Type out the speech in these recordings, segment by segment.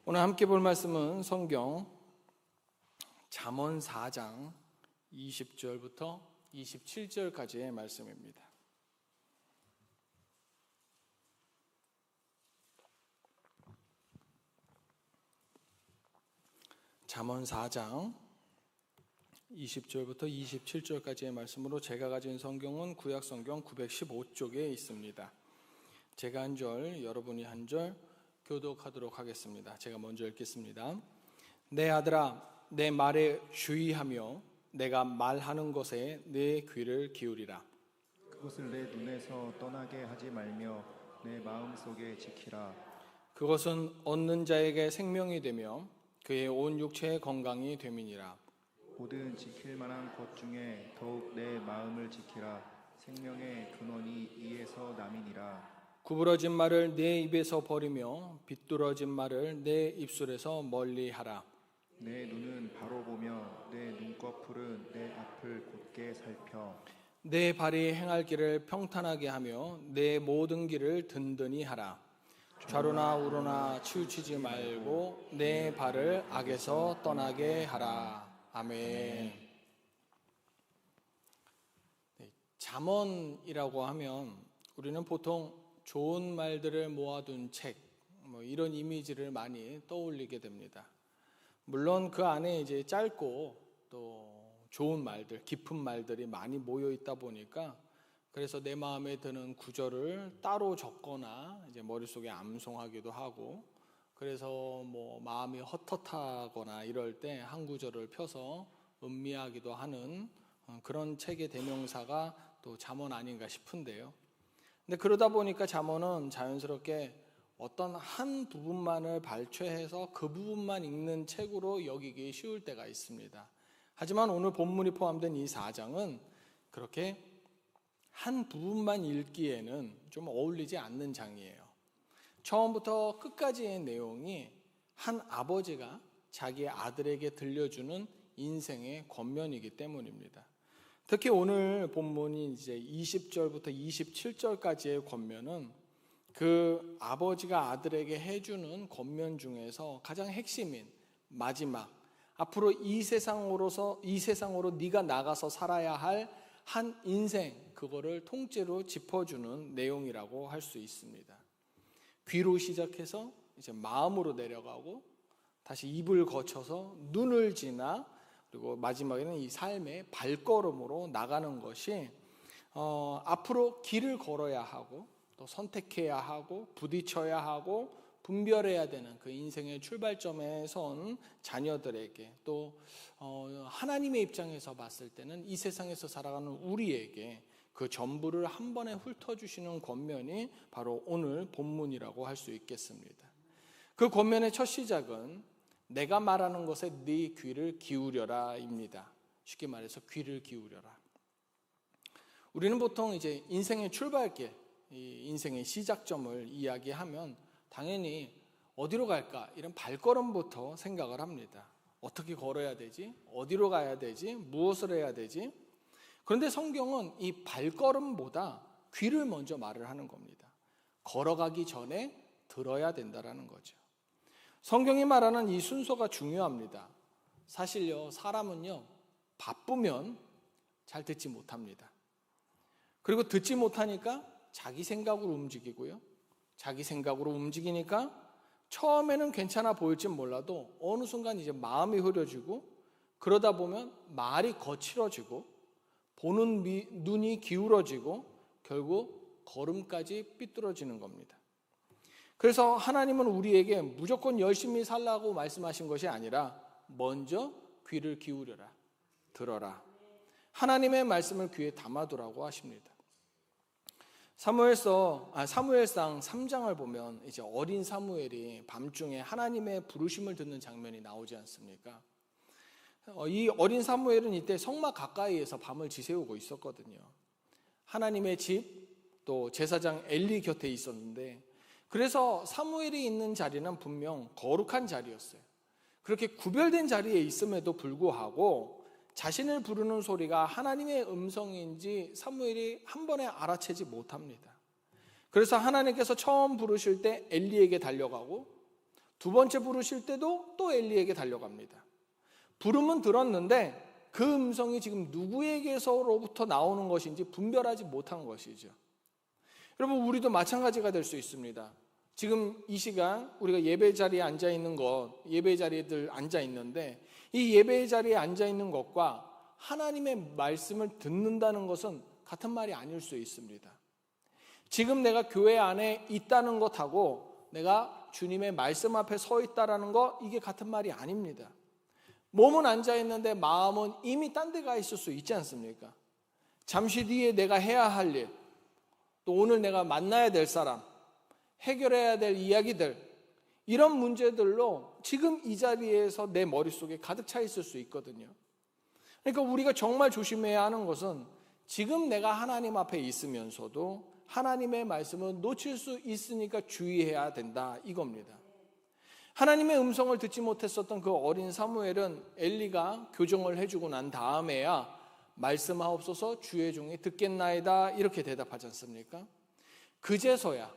오늘 함께 볼 말씀은 성경 잠언 4장 20절부터 27절까지의 말씀입니다. 잠언 4장 20절부터 27절까지의 말씀으로 제가 가진 성경은 구약 성경 915쪽에 있습니다. 제가 한 절, 여러분이 한 절 교독하도록 하겠습니다. 제가 먼저 읽겠습니다. 내 아들아, 내 말에 주의하며 내가 말하는 것에 내 귀를 기울이라. 그것을 내 눈에서 떠나게 하지 말며 내 마음속에 지키라. 그것은 얻는 자에게 생명이 되며 그의 온 육체의 건강이 됨이니라. 모든 지킬 만한 것 중에 더욱 내 마음을 지키라. 생명의 근원이 이에서 남이니라. 구부러진 말을 내 입에서 버리며 비뚤어진 말을 내 입술에서 멀리하라. 내 눈은 바로 보며 내 눈꺼풀은 내 앞을 곧게 살펴. 내 발이 행할 길을 평탄하게 하며 내 모든 길을 든든히 하라. 좌로나 우로나 치우치지 말고 내 발을 악에서 떠나게 하라. 아멘. 잠언이라고 하면 우리는 보통 좋은 말들을 모아둔 책, 이런 이미지를 많이 떠올리게 됩니다. 물론 그 안에 이제 짧고 또 좋은 말들, 깊은 말들이 많이 모여 있다 보니까 그래서 내 마음에 드는 구절을 따로 적거나 이제 머릿속에 암송하기도 하고, 그래서 마음이 헛헛하거나 이럴 때 한 구절을 펴서 음미하기도 하는 그런 책의 대명사가 또 잠언 아닌가 싶은데요. 근데 그러다 보니까 잠언은 자연스럽게 어떤 한 부분만을 발췌해서 그 부분만 읽는 책으로 여기기 쉬울 때가 있습니다. 하지만 오늘 본문이 포함된 이 4장은 그렇게 한 부분만 읽기에는 좀 어울리지 않는 장이에요. 처음부터 끝까지의 내용이 한 아버지가 자기 아들에게 들려주는 인생의 권면이기 때문입니다. 특히 오늘 본문이 이제 20절부터 27절까지의 권면은 그 아버지가 아들에게 해주는 권면 중에서 가장 핵심인 마지막, 앞으로 이 세상으로 네가 나가서 살아야 할 한 인생, 그거를 통째로 짚어주는 내용이라고 할 수 있습니다. 귀로 시작해서 이제 마음으로 내려가고 다시 입을 거쳐서 눈을 지나 그리고 마지막에는 이 삶의 발걸음으로 나가는 것이 앞으로 길을 걸어야 하고 또 선택해야 하고 부딪혀야 하고 분별해야 되는 그 인생의 출발점에 선 자녀들에게, 또 하나님의 입장에서 봤을 때는 이 세상에서 살아가는 우리에게 그 전부를 한 번에 훑어주시는 권면이 바로 오늘 본문이라고 할 수 있겠습니다. 그 권면의 첫 시작은 내가 말하는 것에 네 귀를 기울여라 입니다. 쉽게 말해서 귀를 기울여라. 우리는 보통 이제 인생의 출발길, 이 인생의 시작점을 이야기하면 당연히 어디로 갈까? 이런 발걸음부터 생각을 합니다. 어떻게 걸어야 되지? 어디로 가야 되지? 무엇을 해야 되지? 그런데 성경은 이 발걸음보다 귀를 먼저 말을 하는 겁니다. 걸어가기 전에 들어야 된다는 거죠. 성경이 말하는 이 순서가 중요합니다. 사실요, 사람은요, 바쁘면 잘 듣지 못합니다. 그리고 듣지 못하니까 자기 생각으로 움직이고요. 자기 생각으로 움직이니까 처음에는 괜찮아 보일지 몰라도 어느 순간 이제 마음이 흐려지고, 그러다 보면 말이 거칠어지고 보는 눈이 기울어지고 결국 걸음까지 삐뚤어지는 겁니다. 그래서 하나님은 우리에게 무조건 열심히 살라고 말씀하신 것이 아니라 먼저 귀를 기울여라, 들어라. 하나님의 말씀을 귀에 담아두라고 하십니다. 사무엘상 3장을 보면 이제 어린 사무엘이 밤중에 하나님의 부르심을 듣는 장면이 나오지 않습니까? 이 어린 사무엘은 이때 성막 가까이에서 밤을 지새우고 있었거든요. 하나님의 집, 또 제사장 엘리 곁에 있었는데, 그래서 사무엘이 있는 자리는 분명 거룩한 자리였어요. 그렇게 구별된 자리에 있음에도 불구하고 자신을 부르는 소리가 하나님의 음성인지 사무엘이 한 번에 알아채지 못합니다. 그래서 하나님께서 처음 부르실 때 엘리에게 달려가고 두 번째 부르실 때도 또 엘리에게 달려갑니다. 부름은 들었는데 그 음성이 지금 누구에게서로부터 나오는 것인지 분별하지 못한 것이죠. 여러분, 우리도 마찬가지가 될 수 있습니다. 지금 이 시간 우리가 예배 자리에 앉아 있는 것, 예배 자리에들 앉아 있는데 이 예배 자리에 앉아 있는 것과 하나님의 말씀을 듣는다는 것은 같은 말이 아닐 수 있습니다. 지금 내가 교회 안에 있다는 것하고 내가 주님의 말씀 앞에 서 있다라는 것, 이게 같은 말이 아닙니다. 몸은 앉아 있는데 마음은 이미 딴 데 가 있을 수 있지 않습니까? 잠시 뒤에 내가 해야 할 일, 또 오늘 내가 만나야 될 사람, 해결해야 될 이야기들, 이런 문제들로 지금 이 자리에서 내 머릿속에 가득 차 있을 수 있거든요. 그러니까 우리가 정말 조심해야 하는 것은 지금 내가 하나님 앞에 있으면서도 하나님의 말씀을 놓칠 수 있으니까 주의해야 된다, 이겁니다. 하나님의 음성을 듣지 못했었던 그 어린 사무엘은 엘리가 교정을 해주고 난 다음에야 말씀하옵소서 주의 종이 듣겠나이다 이렇게 대답하지 않습니까? 그제서야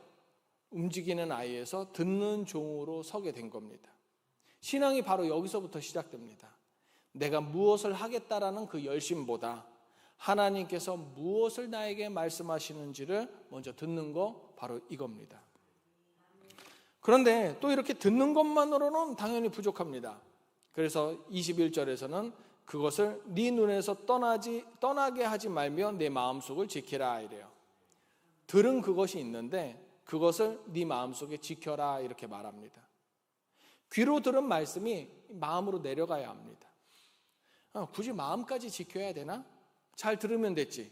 움직이는 아이에서 듣는 종으로 서게 된 겁니다. 신앙이 바로 여기서부터 시작됩니다. 내가 무엇을 하겠다라는 그 열심보다 하나님께서 무엇을 나에게 말씀하시는지를 먼저 듣는 거, 바로 이겁니다. 그런데 또 이렇게 듣는 것만으로는 당연히 부족합니다. 그래서 21절에서는 그것을 네 눈에서 떠나게 하지 말며 내 마음속을 지키라 이래요. 들은 그것이 있는데 그것을 네 마음속에 지켜라 이렇게 말합니다. 귀로 들은 말씀이 마음으로 내려가야 합니다. 굳이 마음까지 지켜야 되나? 잘 들으면 됐지.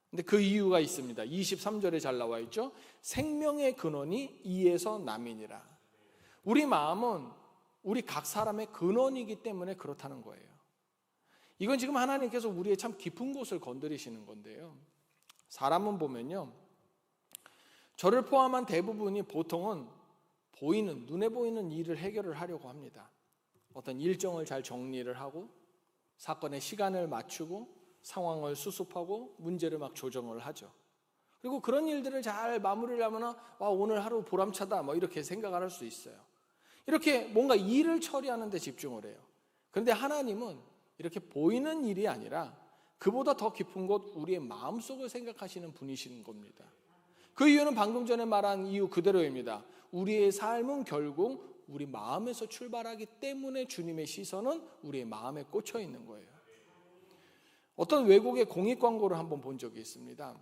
근데 그 이유가 있습니다. 23절에 잘 나와 있죠. 생명의 근원이 이에서 남이니라. 우리 마음은 우리 각 사람의 근원이기 때문에 그렇다는 거예요. 이건 지금 하나님께서 우리의 참 깊은 곳을 건드리시는 건데요. 사람은 보면요, 저를 포함한 대부분이 보통은 눈에 보이는 일을 해결을 하려고 합니다. 어떤 일정을 잘 정리를 하고 사건의 시간을 맞추고 상황을 수습하고 문제를 막 조정을 하죠. 그리고 그런 일들을 잘 마무리를 하면 오늘 하루 보람차다 이렇게 생각을 할 수 있어요. 이렇게 뭔가 일을 처리하는 데 집중을 해요. 그런데 하나님은 이렇게 보이는 일이 아니라 그보다 더 깊은 곳, 우리의 마음속을 생각하시는 분이신 겁니다. 그 이유는 방금 전에 말한 이유 그대로입니다. 우리의 삶은 결국 우리 마음에서 출발하기 때문에 주님의 시선은 우리의 마음에 꽂혀 있는 거예요. 어떤 외국의 공익 광고를 한번 본 적이 있습니다.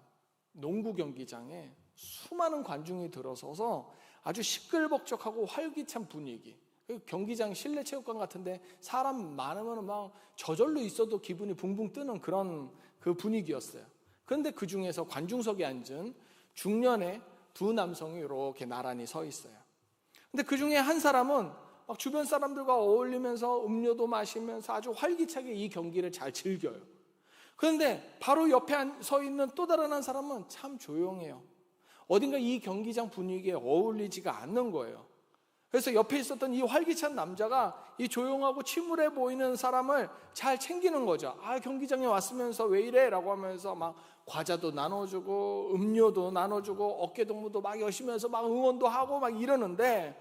농구 경기장에 수많은 관중이 들어서서 아주 시끌벅적하고 활기찬 분위기, 경기장 실내 체육관 같은데 사람 많으면 막 저절로 있어도 기분이 붕붕 뜨는 그런 그 분위기였어요. 그런데 그 중에서 관중석에 앉은 중년의 두 남성이 이렇게 나란히 서 있어요. 근데 그 중에 한 사람은 막 주변 사람들과 어울리면서 음료도 마시면서 아주 활기차게 이 경기를 잘 즐겨요. 그런데 바로 옆에 서 있는 또 다른 한 사람은 참 조용해요. 어딘가 이 경기장 분위기에 어울리지가 않는 거예요. 그래서 옆에 있었던 이 활기찬 남자가 이 조용하고 침울해 보이는 사람을 잘 챙기는 거죠. 경기장에 왔으면서 왜 이래? 라고 하면서 막 과자도 나눠주고 음료도 나눠주고 어깨동무도 막 열심히 해서 막 응원도 하고 막 이러는데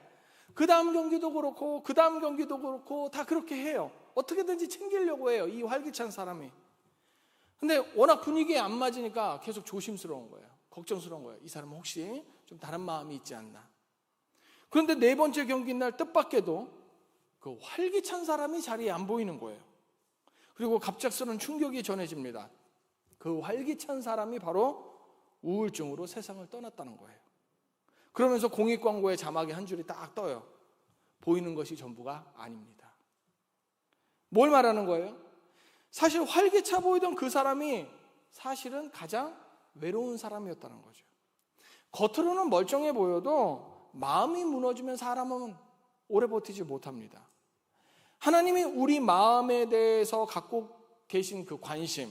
그 다음 경기도 그렇고 그 다음 경기도 그렇고 다 그렇게 해요. 어떻게든지 챙기려고 해요, 이 활기찬 사람이. 근데 워낙 분위기에 안 맞으니까 계속 조심스러운 거예요. 걱정스러운 거예요. 이 사람은 혹시 좀 다른 마음이 있지 않나. 그런데 네 번째 경기 날 뜻밖에도 그 활기찬 사람이 자리에 안 보이는 거예요. 그리고 갑작스러운 충격이 전해집니다. 그 활기찬 사람이 바로 우울증으로 세상을 떠났다는 거예요. 그러면서 공익 광고의 자막에 한 줄이 딱 떠요. 보이는 것이 전부가 아닙니다. 뭘 말하는 거예요? 사실 활기차 보이던 그 사람이 사실은 가장 외로운 사람이었다는 거죠. 겉으로는 멀쩡해 보여도 마음이 무너지면 사람은 오래 버티지 못합니다. 하나님이 우리 마음에 대해서 갖고 계신 그 관심,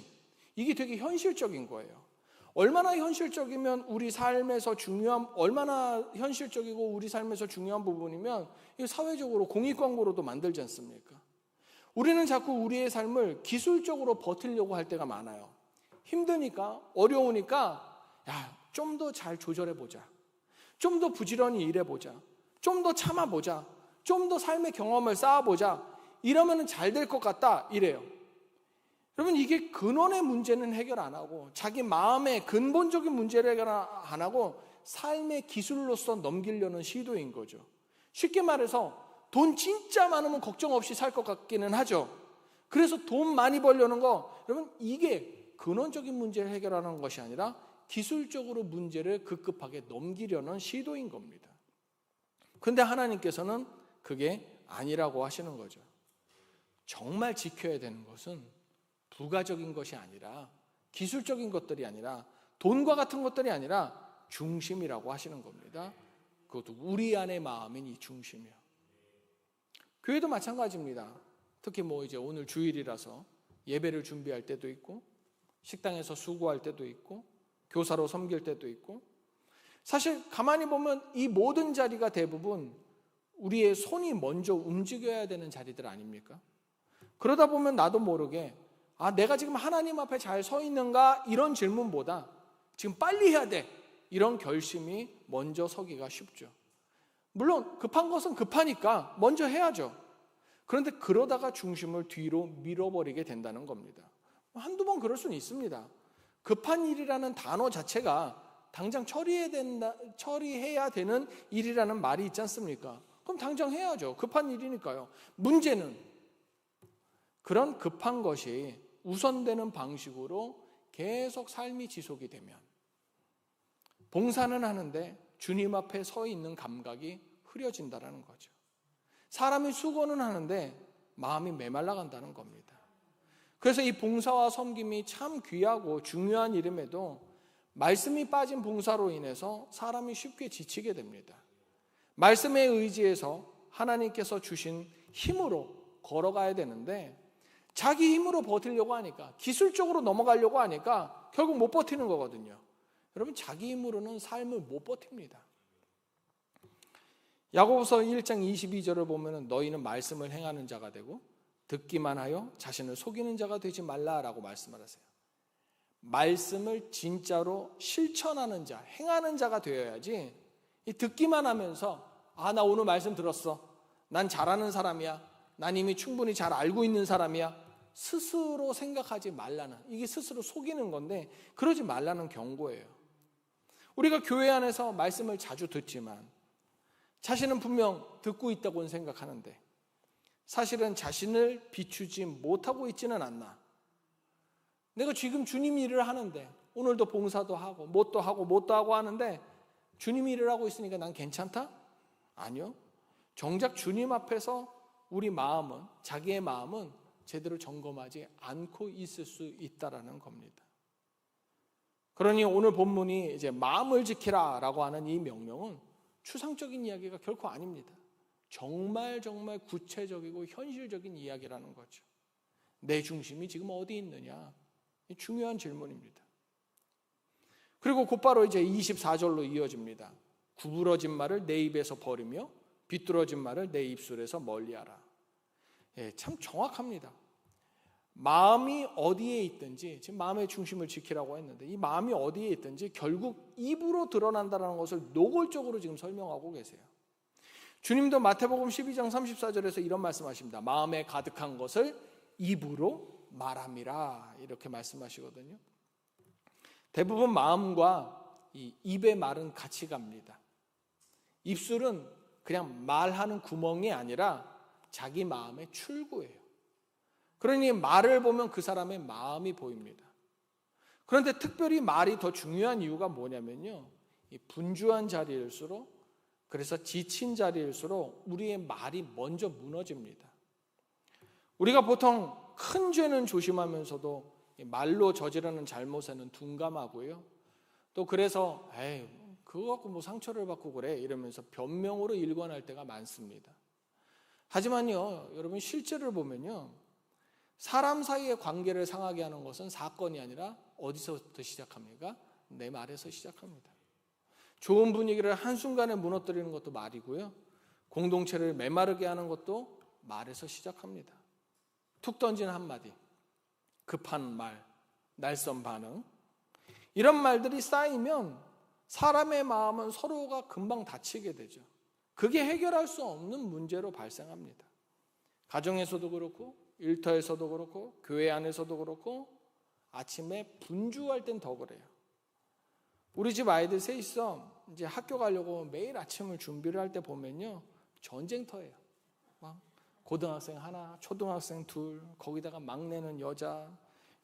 이게 되게 현실적인 거예요. 얼마나 현실적이면 우리 삶에서 얼마나 현실적이고 우리 삶에서 중요한 부분이면 이 사회적으로 공익광고로도 만들지 않습니까? 우리는 자꾸 우리의 삶을 기술적으로 버티려고 할 때가 많아요. 힘드니까, 어려우니까 좀 더 잘 조절해보자. 좀 더 부지런히 일해보자. 좀 더 참아보자. 좀 더 삶의 경험을 쌓아보자. 이러면 잘 될 것 같다. 이래요. 여러분, 이게 근원의 문제는 해결 안 하고 자기 마음의 근본적인 문제를 해결 안 하고 삶의 기술로서 넘기려는 시도인 거죠. 쉽게 말해서 돈 진짜 많으면 걱정 없이 살 것 같기는 하죠. 그래서 돈 많이 벌려는 거, 여러분, 이게 근원적인 문제를 해결하는 것이 아니라 기술적으로 문제를 급급하게 넘기려는 시도인 겁니다. 근데 하나님께서는 그게 아니라고 하시는 거죠. 정말 지켜야 되는 것은 부가적인 것이 아니라, 기술적인 것들이 아니라, 돈과 같은 것들이 아니라 중심이라고 하시는 겁니다. 그것도 우리 안의 마음인 이 중심이요. 교회도 마찬가지입니다. 특히 이제 오늘 주일이라서 예배를 준비할 때도 있고, 식당에서 수고할 때도 있고, 교사로 섬길 때도 있고, 사실 가만히 보면 이 모든 자리가 대부분 우리의 손이 먼저 움직여야 되는 자리들 아닙니까? 그러다 보면 나도 모르게 내가 지금 하나님 앞에 잘 서 있는가? 이런 질문보다 지금 빨리 해야 돼. 이런 결심이 먼저 서기가 쉽죠. 물론 급한 것은 급하니까 먼저 해야죠. 그런데 그러다가 중심을 뒤로 밀어버리게 된다는 겁니다. 한두 번 그럴 수는 있습니다. 급한 일이라는 단어 자체가 당장 처리해야 되는 일이라는 말이 있지 않습니까? 그럼 당장 해야죠. 급한 일이니까요. 문제는 그런 급한 것이 우선되는 방식으로 계속 삶이 지속이 되면 봉사는 하는데 주님 앞에 서 있는 감각이 흐려진다는 거죠. 사람이 수고는 하는데 마음이 메말라 간다는 겁니다. 그래서 이 봉사와 섬김이 참 귀하고 중요한 일임에도 말씀이 빠진 봉사로 인해서 사람이 쉽게 지치게 됩니다. 말씀에 의지해서 하나님께서 주신 힘으로 걸어가야 되는데 자기 힘으로 버티려고 하니까, 기술적으로 넘어가려고 하니까 결국 못 버티는 거거든요. 여러분, 자기 힘으로는 삶을 못 버팁니다. 야고보서 1장 22절을 보면 너희는 말씀을 행하는 자가 되고 듣기만 하여 자신을 속이는 자가 되지 말라라고 말씀을 하세요. 말씀을 진짜로 실천하는 자, 행하는 자가 되어야지 이 듣기만 하면서 나 오늘 말씀 들었어. 난 잘하는 사람이야. 난 이미 충분히 잘 알고 있는 사람이야. 스스로 생각하지 말라는, 이게 스스로 속이는 건데 그러지 말라는 경고예요. 우리가 교회 안에서 말씀을 자주 듣지만 자신은 분명 듣고 있다고는 생각하는데 사실은 자신을 비추지 못하고 있지는 않나. 내가 지금 주님 일을 하는데 오늘도 봉사도 하고 뭣도 하고 하는데 주님 일을 하고 있으니까 난 괜찮다? 아니요. 정작 주님 앞에서 우리 마음은, 자기의 마음은 제대로 점검하지 않고 있을 수 있다라는 겁니다. 그러니 오늘 본문이 이제 마음을 지키라라고 하는 이 명령은 추상적인 이야기가 결코 아닙니다. 정말 구체적이고 현실적인 이야기라는 거죠. 내 중심이 지금 어디 있느냐? 중요한 질문입니다. 그리고 곧바로 이제 24절로 이어집니다. 구부러진 말을 내 입에서 버리며 비뚤어진 말을 내 입술에서 멀리하라. 참 정확합니다. 마음이 어디에 있든지, 지금 마음의 중심을 지키라고 했는데 이 마음이 어디에 있든지 결국 입으로 드러난다는 것을 노골적으로 지금 설명하고 계세요. 주님도 마태복음 12장 34절에서 이런 말씀하십니다. 마음에 가득한 것을 입으로 말함이라, 이렇게 말씀하시거든요. 대부분 마음과 이 입의 말은 같이 갑니다. 입술은 그냥 말하는 구멍이 아니라 자기 마음의 출구예요. 그러니 말을 보면 그 사람의 마음이 보입니다. 그런데 특별히 말이 더 중요한 이유가 뭐냐면요, 이 분주한 자리일수록, 그래서 지친 자리일수록 우리의 말이 먼저 무너집니다. 우리가 보통 큰 죄는 조심하면서도 말로 저지르는 잘못에는 둔감하고요, 또 그래서 그거 갖고 상처를 받고 그래 이러면서 변명으로 일관할 때가 많습니다. 하지만요, 여러분, 실제를 보면요, 사람 사이의 관계를 상하게 하는 것은 사건이 아니라 어디서부터 시작합니까? 내 말에서 시작합니다. 좋은 분위기를 한순간에 무너뜨리는 것도 말이고요, 공동체를 메마르게 하는 것도 말에서 시작합니다. 툭 던진 한마디, 급한 말, 날선 반응, 이런 말들이 쌓이면 사람의 마음은 서로가 금방 다치게 되죠. 그게 해결할 수 없는 문제로 발생합니다. 가정에서도 그렇고 일터에서도 그렇고 교회 안에서도 그렇고 아침에 분주할 땐 더 그래요. 우리 집 아이들 셋이서 이제 학교 가려고 매일 아침을 준비를 할 때 보면요, 전쟁터예요. 막 고등학생 하나, 초등학생 둘, 거기다가 막내는 여자,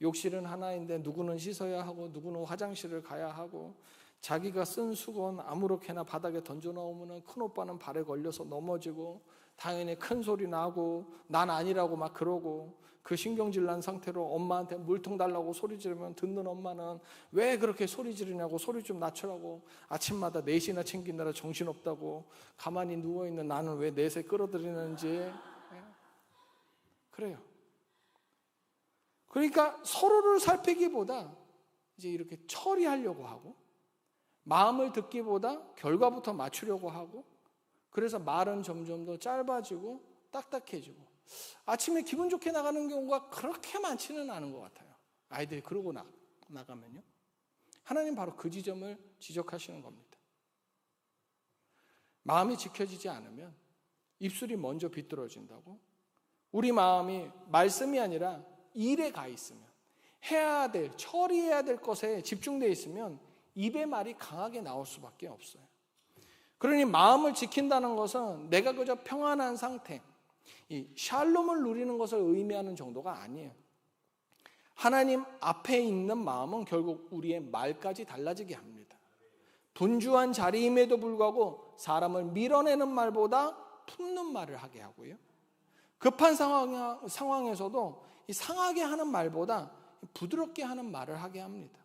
욕실은 하나인데 누구는 씻어야 하고 누구는 화장실을 가야 하고, 자기가 쓴 수건 아무렇게나 바닥에 던져놓으면 큰오빠는 발에 걸려서 넘어지고, 당연히 큰 소리 나고 난 아니라고 막 그러고, 그 신경질 난 상태로 엄마한테 물통 달라고 소리 지르면 듣는 엄마는 왜 그렇게 소리 지르냐고, 소리 좀 낮추라고, 아침마다 4시나 챙기느라 정신없다고, 가만히 누워있는 나는 왜 넷에 끌어들이는지. 그래요. 그러니까 서로를 살피기보다 이제 이렇게 처리하려고 하고, 마음을 듣기보다 결과부터 맞추려고 하고, 그래서 말은 점점 더 짧아지고 딱딱해지고, 아침에 기분 좋게 나가는 경우가 그렇게 많지는 않은 것 같아요. 아이들이 그러고 나가면요. 하나님 바로 그 지점을 지적하시는 겁니다. 마음이 지켜지지 않으면 입술이 먼저 비뚤어진다고, 우리 마음이 말씀이 아니라 일에 가 있으면, 해야 될, 처리해야 될 것에 집중되어 있으면 입의 말이 강하게 나올 수밖에 없어요. 그러니 마음을 지킨다는 것은 내가 그저 평안한 상태, 이 샬롬을 누리는 것을 의미하는 정도가 아니에요. 하나님 앞에 있는 마음은 결국 우리의 말까지 달라지게 합니다. 분주한 자리임에도 불구하고 사람을 밀어내는 말보다 품는 말을 하게 하고요, 급한 상황에서도 상하게 하는 말보다 부드럽게 하는 말을 하게 합니다.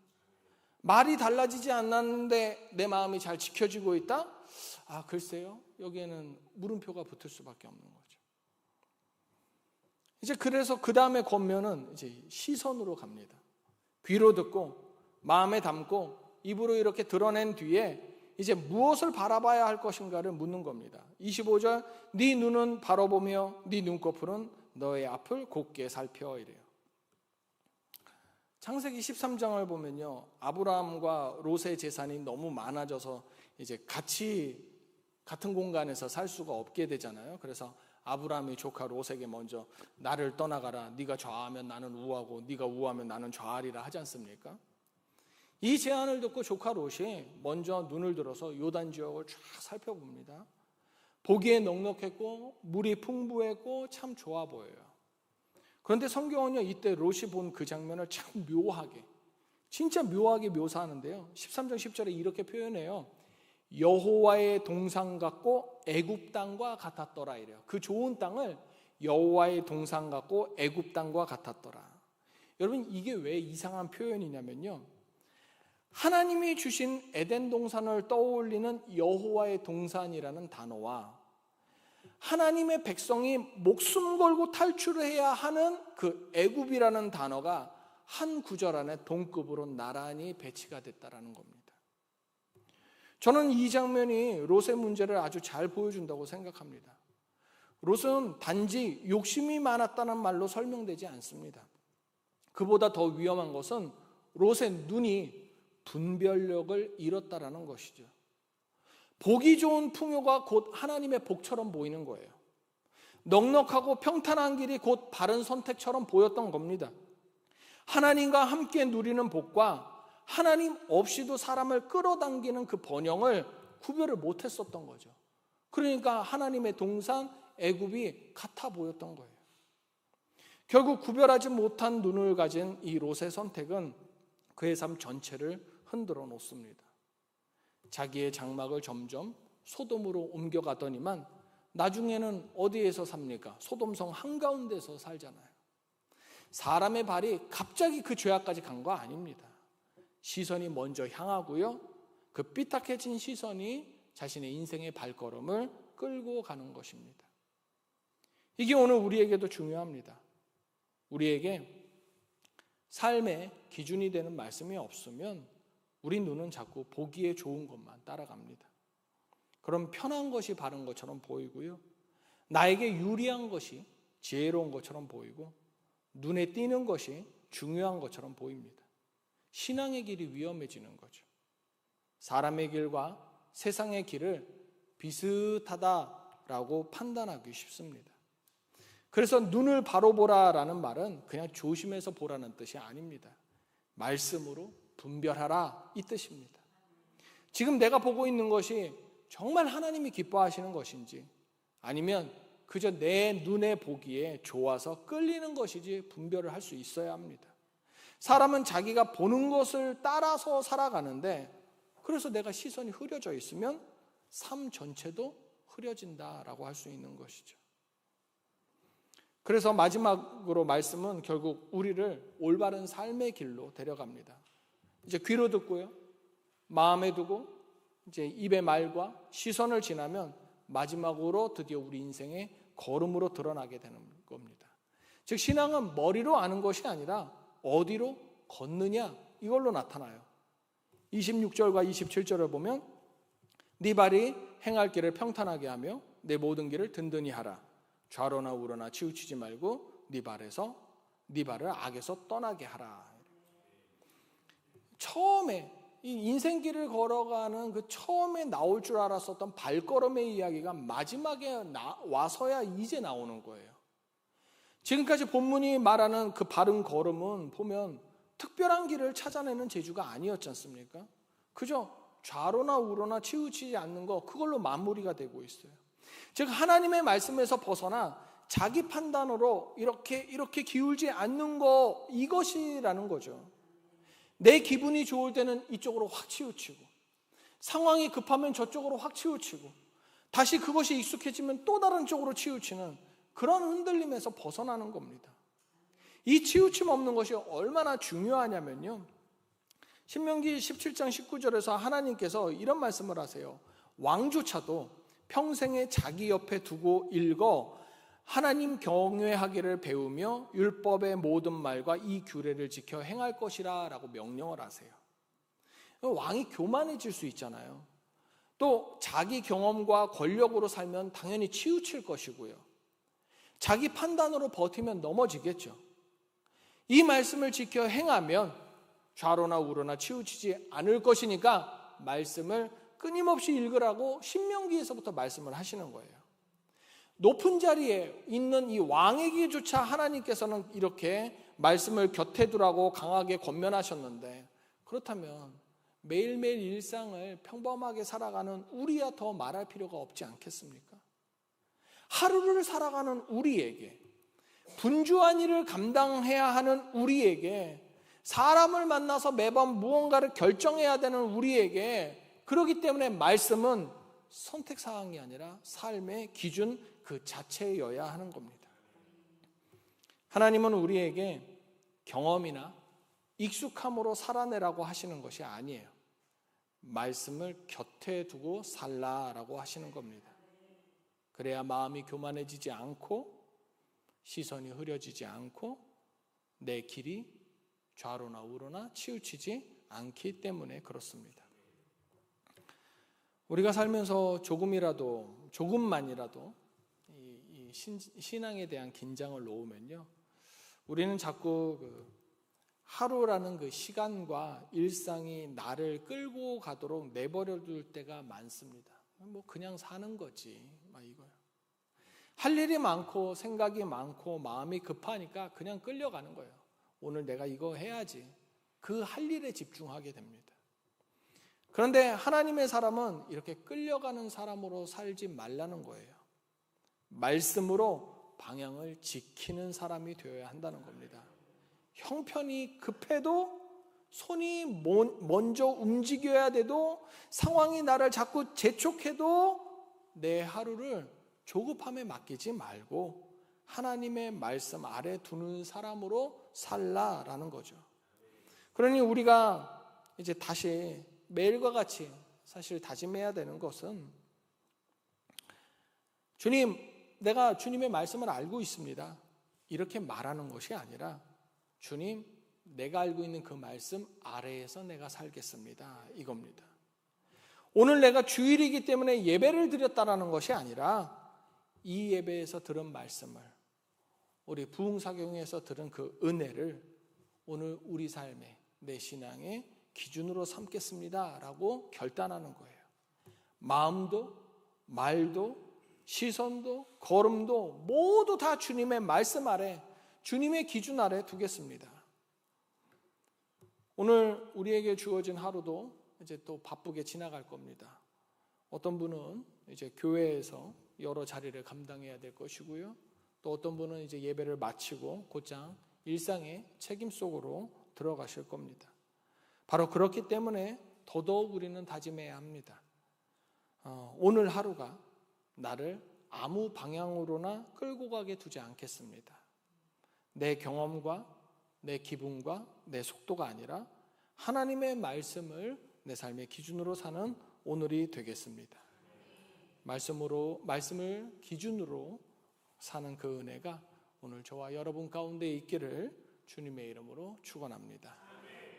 말이 달라지지 않았는데 내 마음이 잘 지켜지고 있다? 글쎄요, 여기에는 물음표가 붙을 수밖에 없는 거죠. 이제 그래서 그 다음에 권면은 이제 시선으로 갑니다. 귀로 듣고 마음에 담고 입으로 이렇게 드러낸 뒤에 이제 무엇을 바라봐야 할 것인가를 묻는 겁니다. 25절, 네 눈은 바라보며 네 눈꺼풀은 너의 앞을 곱게 살펴, 이래요. 창세기 13장을 보면요, 아브라함과 롯의 재산이 너무 많아져서 이제 같은 공간에서 살 수가 없게 되잖아요. 그래서 아브라함이 조카 롯에게 먼저 나를 떠나가라, 네가 좌하면 나는 우하고 네가 우하면 나는 좌하리라 하지 않습니까? 이 제안을 듣고 조카 롯이 먼저 눈을 들어서 요단 지역을 쫙 살펴봅니다. 보기에 넉넉했고 물이 풍부했고 참 좋아 보여요. 그런데 성경은요, 이때 롯이 본 그 장면을 참 묘하게, 진짜 묘하게 묘사하는데요, 13장 10절에 이렇게 표현해요. 여호와의 동산 같고 애굽 땅과 같았더라, 이래요. 그 좋은 땅을 여호와의 동산 같고 애굽 땅과 같았더라. 여러분, 이게 왜 이상한 표현이냐면요, 하나님이 주신 에덴 동산을 떠올리는 여호와의 동산이라는 단어와 하나님의 백성이 목숨 걸고 탈출해야 하는 그 애굽이라는 단어가 한 구절 안에 동급으로 나란히 배치가 됐다라는 겁니다. 저는 이 장면이 롯의 문제를 아주 잘 보여준다고 생각합니다. 롯은 단지 욕심이 많았다는 말로 설명되지 않습니다. 그보다 더 위험한 것은 롯의 눈이 분별력을 잃었다라는 것이죠. 보기 좋은 풍요가 곧 하나님의 복처럼 보이는 거예요. 넉넉하고 평탄한 길이 곧 바른 선택처럼 보였던 겁니다. 하나님과 함께 누리는 복과 하나님 없이도 사람을 끌어당기는 그 번영을 구별을 못했었던 거죠. 그러니까 하나님의 동산 애굽이 같아 보였던 거예요. 결국 구별하지 못한 눈을 가진 이 롯의 선택은 그의 삶 전체를 흔들어 놓습니다. 자기의 장막을 점점 소돔으로 옮겨가더니만 나중에는 어디에서 삽니까? 소돔성 한가운데서 살잖아요. 사람의 발이 갑자기 그 죄악까지 간 거 아닙니다. 시선이 먼저 향하고요, 그 삐딱해진 시선이 자신의 인생의 발걸음을 끌고 가는 것입니다. 이게 오늘 우리에게도 중요합니다. 우리에게 삶의 기준이 되는 말씀이 없으면 우리 눈은 자꾸 보기에 좋은 것만 따라갑니다. 그럼 편한 것이 바른 것처럼 보이고요, 나에게 유리한 것이 지혜로운 것처럼 보이고, 눈에 띄는 것이 중요한 것처럼 보입니다. 신앙의 길이 위험해지는 거죠. 사람의 길과 세상의 길을 비슷하다라고 판단하기 쉽습니다. 그래서 눈을 바로 보라라는 말은 그냥 조심해서 보라는 뜻이 아닙니다. 말씀으로 분별하라 이 뜻입니다. 지금 내가 보고 있는 것이 정말 하나님이 기뻐하시는 것인지 아니면 그저 내 눈에 보기에 좋아서 끌리는 것이지 분별을 할 수 있어야 합니다. 사람은 자기가 보는 것을 따라서 살아가는데 그래서 내가 시선이 흐려져 있으면 삶 전체도 흐려진다라고 할 수 있는 것이죠. 그래서 마지막으로 말씀은 결국 우리를 올바른 삶의 길로 데려갑니다. 이제 귀로 듣고요, 마음에 두고 이제 입의 말과 시선을 지나면 마지막으로 드디어 우리 인생의 걸음으로 드러나게 되는 겁니다. 즉 신앙은 머리로 아는 것이 아니라 어디로 걷느냐 이걸로 나타나요. 26절과 27절을 보면 네 발이 행할 길을 평탄하게 하며 내 모든 길을 든든히 하라. 좌로나 우로나 치우치지 말고 네 발을 악에서 떠나게 하라. 처음에 이 인생길을 걸어가는 그 처음에 나올 줄 알았었던 발걸음의 이야기가 마지막에 와서야 이제 나오는 거예요. 지금까지 본문이 말하는 그 바른 걸음은 보면 특별한 길을 찾아내는 재주가 아니었지 않습니까? 그저 좌로나 우로나 치우치지 않는 거 그걸로 마무리가 되고 있어요. 즉 하나님의 말씀에서 벗어나 자기 판단으로 이렇게 기울지 않는 거 이것이라는 거죠. 내 기분이 좋을 때는 이쪽으로 확 치우치고 상황이 급하면 저쪽으로 확 치우치고 다시 그것이 익숙해지면 또 다른 쪽으로 치우치는 그런 흔들림에서 벗어나는 겁니다. 이 치우침 없는 것이 얼마나 중요하냐면요, 신명기 17장 19절에서 하나님께서 이런 말씀을 하세요. 왕조차도 평생에 자기 옆에 두고 읽어 하나님 경외하기를 배우며 율법의 모든 말과 이 규례를 지켜 행할 것이라 라고 명령을 하세요. 왕이 교만해질 수 있잖아요. 또 자기 경험과 권력으로 살면 당연히 치우칠 것이고요. 자기 판단으로 버티면 넘어지겠죠. 이 말씀을 지켜 행하면 좌로나 우로나 치우치지 않을 것이니까 말씀을 끊임없이 읽으라고 신명기에서부터 말씀을 하시는 거예요. 높은 자리에 있는 이 왕에게조차 하나님께서는 이렇게 말씀을 곁에 두라고 강하게 권면하셨는데 그렇다면 매일매일 일상을 평범하게 살아가는 우리야 더 말할 필요가 없지 않겠습니까? 하루를 살아가는 우리에게, 분주한 일을 감당해야 하는 우리에게, 사람을 만나서 매번 무언가를 결정해야 되는 우리에게, 그렇기 때문에 말씀은 선택사항이 아니라 삶의 기준 그 자체여야 하는 겁니다. 하나님은 우리에게 경험이나 익숙함으로 살아내라고 하시는 것이 아니에요. 말씀을 곁에 두고 살라라고 하시는 겁니다. 그래야 마음이 교만해지지 않고 시선이 흐려지지 않고 내 길이 좌로나 우로나 치우치지 않기 때문에 그렇습니다. 우리가 살면서 조금만이라도 이 신앙에 대한 긴장을 놓으면요, 우리는 자꾸 하루라는 그 시간과 일상이 나를 끌고 가도록 내버려둘 때가 많습니다. 뭐 그냥 사는 거지, 막 이거요. 할 일이 많고 생각이 많고 마음이 급하니까 그냥 끌려가는 거예요. 오늘 내가 이거 해야지. 그 할 일에 집중하게 됩니다. 그런데 하나님의 사람은 이렇게 끌려가는 사람으로 살지 말라는 거예요. 말씀으로 방향을 지키는 사람이 되어야 한다는 겁니다. 형편이 급해도 손이 먼저 움직여야 돼도 상황이 나를 자꾸 재촉해도 내 하루를 조급함에 맡기지 말고 하나님의 말씀 아래 두는 사람으로 살라라는 거죠. 그러니 우리가 이제 다시 매일과 같이 사실 다짐해야 되는 것은, 주님, 내가 주님의 말씀을 알고 있습니다, 이렇게 말하는 것이 아니라, 주님, 내가 알고 있는 그 말씀 아래에서 내가 살겠습니다, 이겁니다. 오늘 내가 주일이기 때문에 예배를 드렸다라는 것이 아니라 이 예배에서 들은 말씀을, 우리 부흥사경에서 들은 그 은혜를 오늘 우리 삶에, 내 신앙의 기준으로 삼겠습니다 라고 결단하는 거예요. 마음도 말도 시선도 걸음도 모두 다 주님의 말씀 아래, 주님의 기준 아래 두겠습니다. 오늘 우리에게 주어진 하루도 이제 또 바쁘게 지나갈 겁니다. 어떤 분은 이제 교회에서 여러 자리를 감당해야 될 것이고요. 또 어떤 분은 이제 예배를 마치고 곧장 일상의 책임 속으로 들어가실 겁니다. 바로 그렇기 때문에 더더욱 우리는 다짐해야 합니다. 오늘 하루가 나를 아무 방향으로나 끌고 가게 두지 않겠습니다. 내 경험과 내 기분과 내 속도가 아니라 하나님의 말씀을 내 삶의 기준으로 사는 오늘이 되겠습니다. 말씀을 기준으로 사는 그 은혜가 오늘 저와 여러분 가운데 있기를 주님의 이름으로 축원합니다.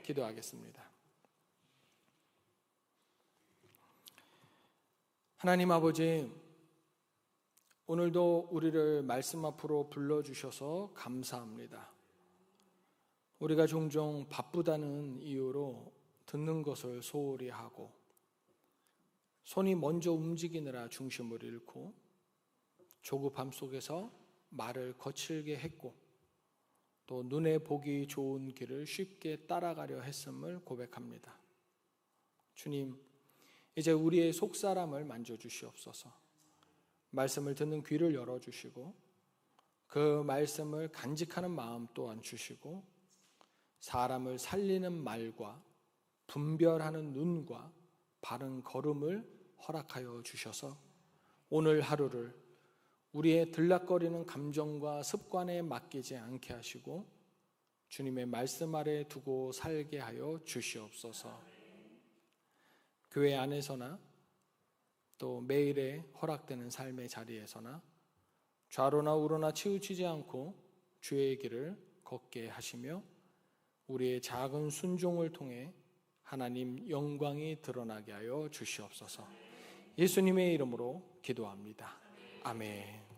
기도하겠습니다. 하나님 아버지, 오늘도 우리를 말씀 앞으로 불러주셔서 감사합니다. 우리가 종종 바쁘다는 이유로 듣는 것을 소홀히 하고 손이 먼저 움직이느라 중심을 잃고 조급함 속에서 말을 거칠게 했고 또 눈에 보기 좋은 길을 쉽게 따라가려 했음을 고백합니다. 주님, 이제 우리의 속사람을 만져주시옵소서. 말씀을 듣는 귀를 열어주시고 그 말씀을 간직하는 마음 또한 주시고 사람을 살리는 말과 분별하는 눈과 바른 걸음을 허락하여 주셔서 오늘 하루를 우리의 들락거리는 감정과 습관에 맡기지 않게 하시고 주님의 말씀 아래 두고 살게 하여 주시옵소서. 교회 안에서나 또 매일의 허락되는 삶의 자리에서나 좌로나 우로나 치우치지 않고 주의 길을 걷게 하시며 우리의 작은 순종을 통해 하나님 영광이 드러나게 하여 주시옵소서. 예수님의 이름으로 기도합니다. 아멘.